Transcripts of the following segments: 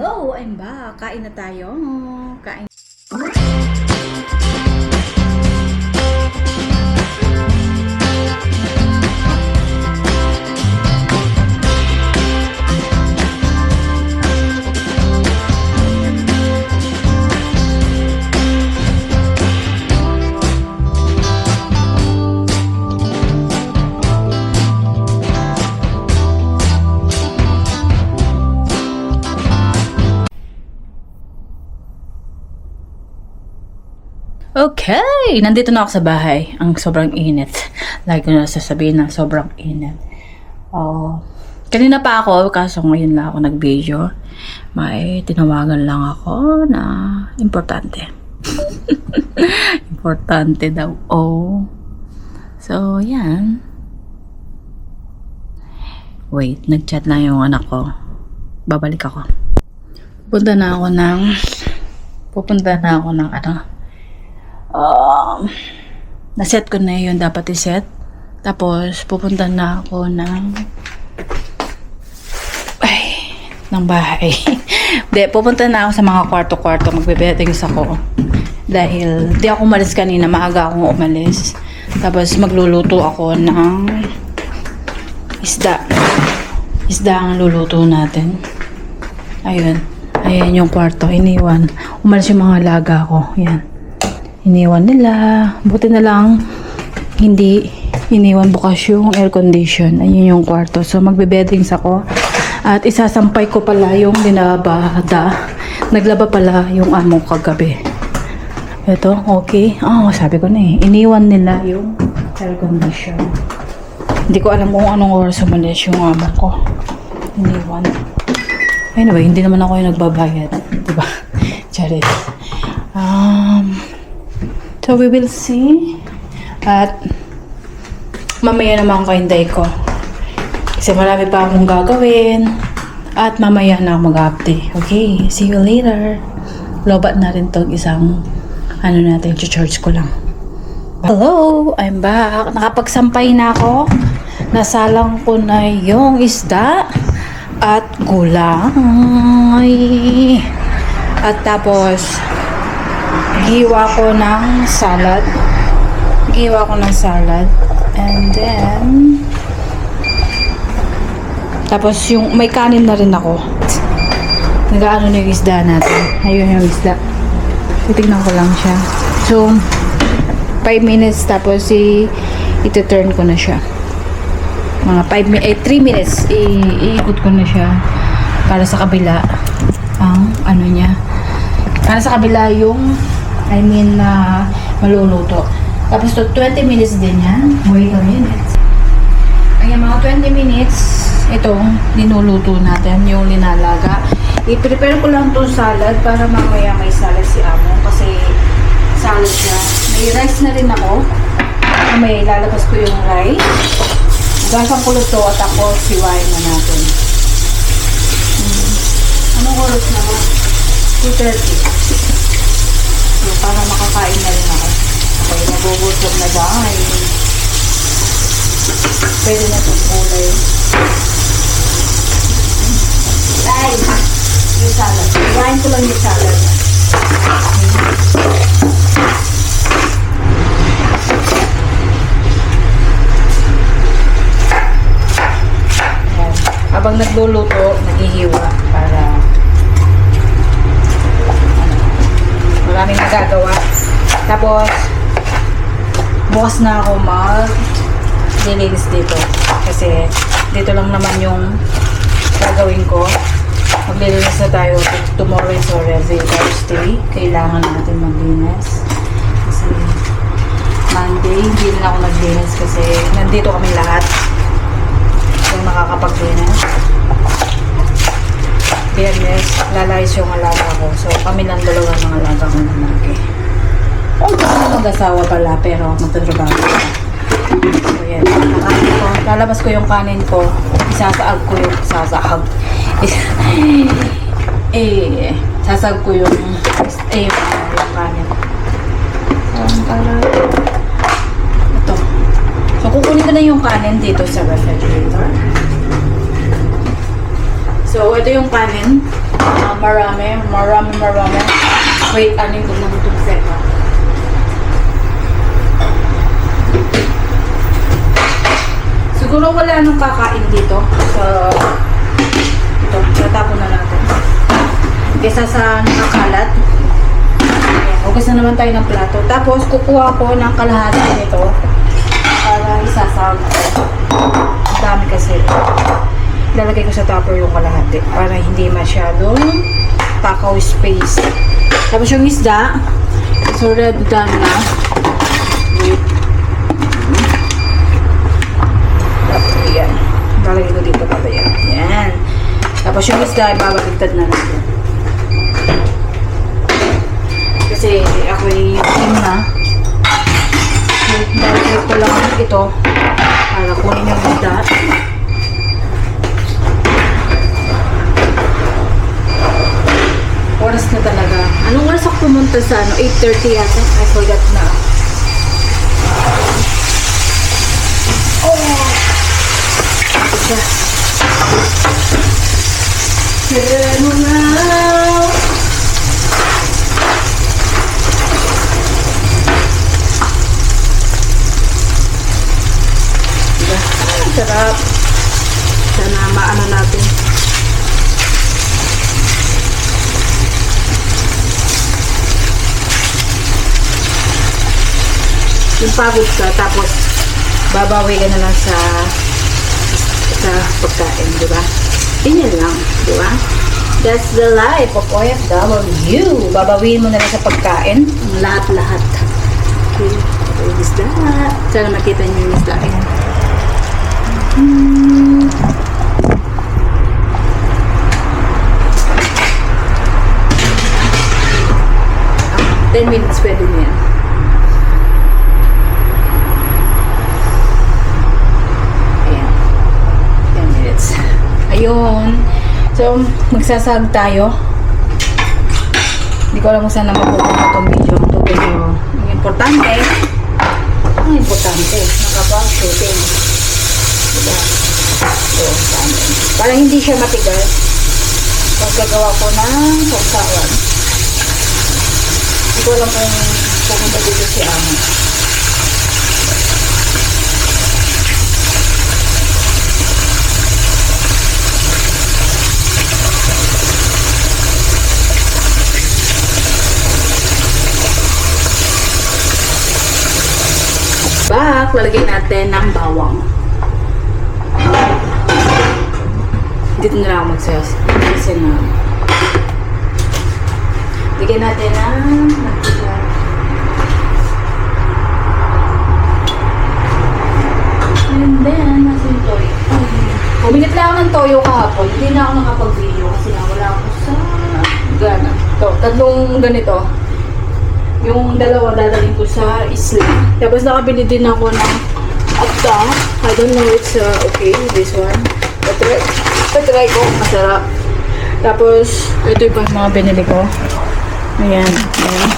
Hello, I'm back. Kain na tayo. Kain. Okay, nandito na ako sa bahay. Ang sobrang init. Lagi ko na sasabihin na sobrang init. Kanina pa ako, kaso ngayon lang ako nag-video. May tinawagan lang ako na importante. Importante daw. So, yan. Wait, nag-chat na yung anak ko. Babalik ako. Pupunta na ako ng naset ko na yun dapat iset. Tapos pupunta na ako ng bahay. Hindi, pupunta na ako sa mga kwarto-kwarto, magbe-bettings ako dahil di ako umalis kanina, maaga akong umalis. Tapos magluluto ako ng isda ang luluto natin. Ayun yung kwarto, iniwan. Umalis yung mga alaga ko, yan. Iniwan nila. Buti na lang hindi iniwan bukas yung air condition. Ayun yung kwarto. So magbe-beddings ako. At isasampay ko pala yung dinabada. Naglaba pala yung amo kagabi. Ito, okay. Sabi ko na eh. Iniwan nila yung air condition. Hindi ko alam kung anong oras umalis yung amo ko. Iniwan. Anyway, hindi naman ako yung nagbabayad. Diba? Charit. So, we will see. At mamaya naman kainday ko. Kasi marami pa akong gagawin. At mamaya na ako mag-update. Okay, see you later. Lobat na rin tong isang natin, charge ko lang. Hello, I'm back. Nakapagsampay na ako. Nasalang ko na yung isda at gulay. At tapos giwa ko ng salad. And then tapos yung may kanin na rin ako. Nag-aano na yung isda natin. Ayun yung isda. Titignan ko lang siya. So 5 minutes tapos ito-turn ko na siya. Mga 3 minutes iikot ko na siya para sa kabila ang niya. Para sa kabila yung maluluto. Tapos to 20 minutes din yan. Wait a minute. Ayan, mga 20 minutes itong linuluto natin, yung linalaga. I-prepare ko lang itong salad para mamaya may salad si amo. Kasi salad siya. May rice na rin ako. May ilalabas ko yung rice. Gasang ko to at tapos siwain na natin. Anong oras na ba? 2:30. So, para makakain na rin ako. Okay, nabubutok na dahil pwede na itong kulay. Ay! Yung salad. Iwain ko lang yung salad. Ayan. Habang nagluluto, naghihiwa para maraming nagagawa. Tapos bukas na ako mag-dilinis dito. Kasi dito lang naman yung gagawin ko. Maglilinis na tayo. Tomorrow is already Thursday. Kailangan natin maglinis. Kasi Monday, hindi na ako naglinis kasi nandito kami lahat. Yung nakakapaglinis. Biyernes, lalayas yung alaga ko. So, kami lang dalawa ng alaga ko na lagi. Mag-asawa pala, pero magtatrabaho ko. So, yan. Lalabas ko yung kanin ko. Sasahag ko yung kanin. Ito. So, kukunin ko na yung kanin dito sa refrigerator. So, ito yung kanin. Marami. Wait, ano yung gumagutong seka? Siguro wala nang kakain dito. So, ito, tatapon na natin. Kesa sa nakakalat. Ayan, hugas na naman tayo ng plato. Tapos, kukuha ko ng kalahati nito para isasawag ko. Ang dami kasi. Lalagay ko sa tupper yung kalahati para hindi masyadong takaw space. Tapos yung isda, it's already done na. Wait. Tapos yan. Lalagay ko dito pala yan. Yan. Tapos yung isda, ibabaligtad na natin. Kasi ako'y team na. Lalagay ko lang ito para kunin yung isda. Oras na talaga. Anong oras ako pumunta sa 8:30 yata? I forgot na. Oh! Ito siya. Ano na? Diba? Sarap. Sana maano natin. Yung pagod ka, tapos babawi ka na lang sa pagkain, di ba? Ganyan lang, di ba? That's the life of OFW. Babawiin mo na lang sa pagkain, ang lahat-lahat. Okay, yung isda. Sana makita niyo yung isda. 10 minutes pwede na yan. Ayun. So, magsasag tayo. Hindi ko alam kung saan na mapupunta itong video. Ito video. Ang importante, nakapag-shooting. Diba? So, para hindi siya matigas, pagkagawa ko ng sausawan. Hindi ko alam kung pupunta dito si Amo. Lalagyan natin ng bawang. Dito na lang ako magsayas. Kasi na. Lagyan natin ng and then, nasa yung toyo. Uminit lang ako ng toyo kahapon. Hindi na ako nakapag-video kasi nga wala ako sa gana. Ito, tatlong ganito. Yung dalawa dadalhin ko sa isla. Tapos nakabili din ako ng apta. I don't know it's okay, this one. Patry ko, masarap. Tapos, ito yung mga binili ko. Ayan, ayan.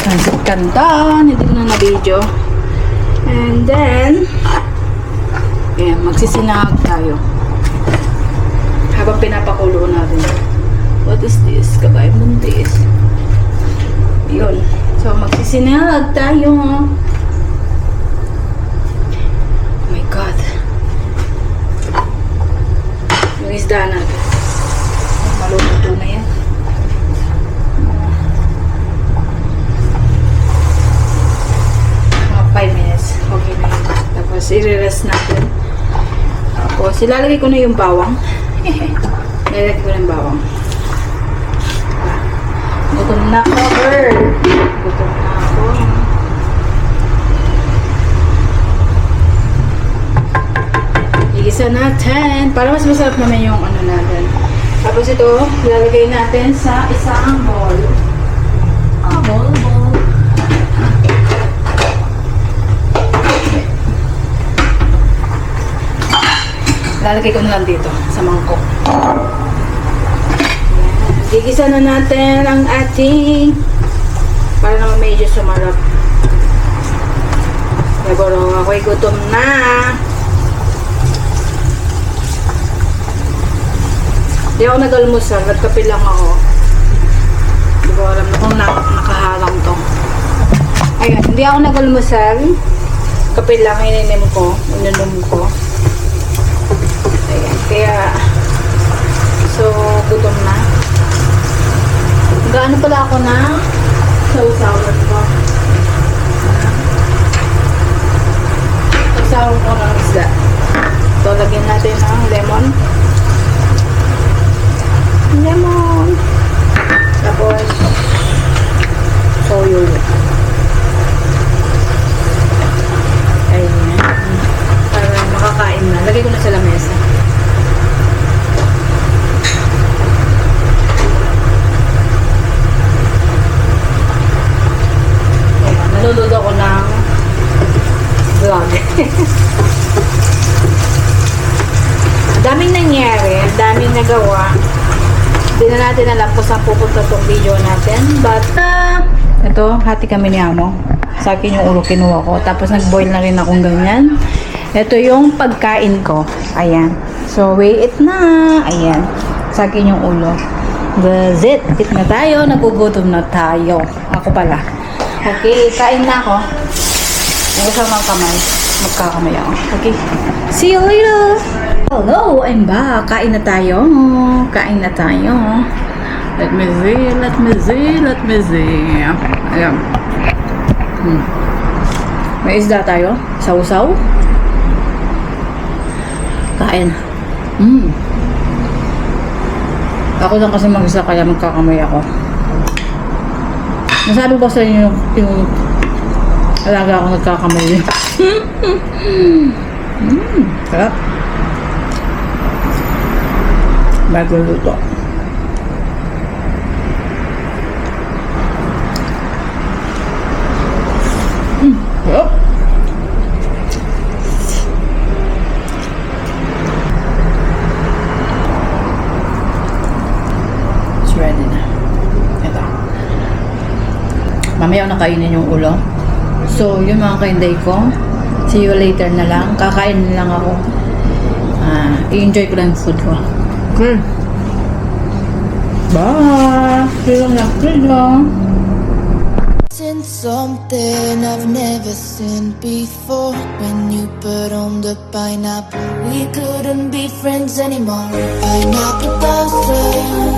Pansit Canton, hindi ko na na-video. And then, ayan, magsisinahag tayo. Habang pinapakulo natin. What is this? Kakaibang this. Yun. So, magsisinahag tayo. Oh my God. Yung isda natin. Maluluto na yan. Mga 5 minutes. Okay na yun. Tapos, i-rest natin. Tapos, ilalagay ko na yung bawang. Ilalagay ko na yung bawang. Gutom na ako, girl. Gutom na ako. Igisa natin. Para mas masarap naman yung ano natin. Tapos ito, ilalagay natin sa isang bowl. Bowl. Ilalagay ko na lang dito sa mangkok. Gigisa na natin ang ating para naman medyo sumarap. Siguro ako'y gutom na. Hindi ako nag-almusal. Nagkape lang ako. Hindi ko alam na kung nakaharang to. Ayan, hindi ako nag-almusal. Kape lang, ininom ko. Ayan, kaya so, gutom na. Gaano pala ako na sausawan ko. Sausawan ko ng isda. So, lagyan natin ng lemon. Tapos, soyo. Ayan. Para makakain na. Lagay ko na sa lamesa. Ayan. Nalulod ako ng vlog. Daming nangyari, daming nagawa. Hindi na natin alam kung saan pupunta itong video natin. But, ito, hati kami ni Amo. Sa akin yung ulo kinuha ko. Tapos nag-boil na rin akong ganyan. Ito yung pagkain ko. Ayan. So, weigh it na. Ayan. Sa akin yung ulo. That's it. Eat na tayo. Nagugutom na tayo. Ako pala. Okay, kain na ako. Nagusap ng kamay. Magkakamay ako. Okay. See you later! Hello, I'm back. Kain na tayo. Kain na tayo. Let me see. Ayan. May isda tayo. Sausaw. Kain. Ako lang kasi mag-isa kaya magkakamay ako. Nasabi ko sa inyo yung alaga ako nagkakamay. Sarap. Magluluto. Sarap. It's ready na. Ito. Mamaya ako nakainin yung ulo. So, yun mga kainday ko. See you later na lang. Kakain lang ako. I-enjoy ko lang yung food ko. Okay. Bye! See you. Seen something I've never seen before. When you put on the pineapple, we couldn't be friends anymore. Pineapple blossom.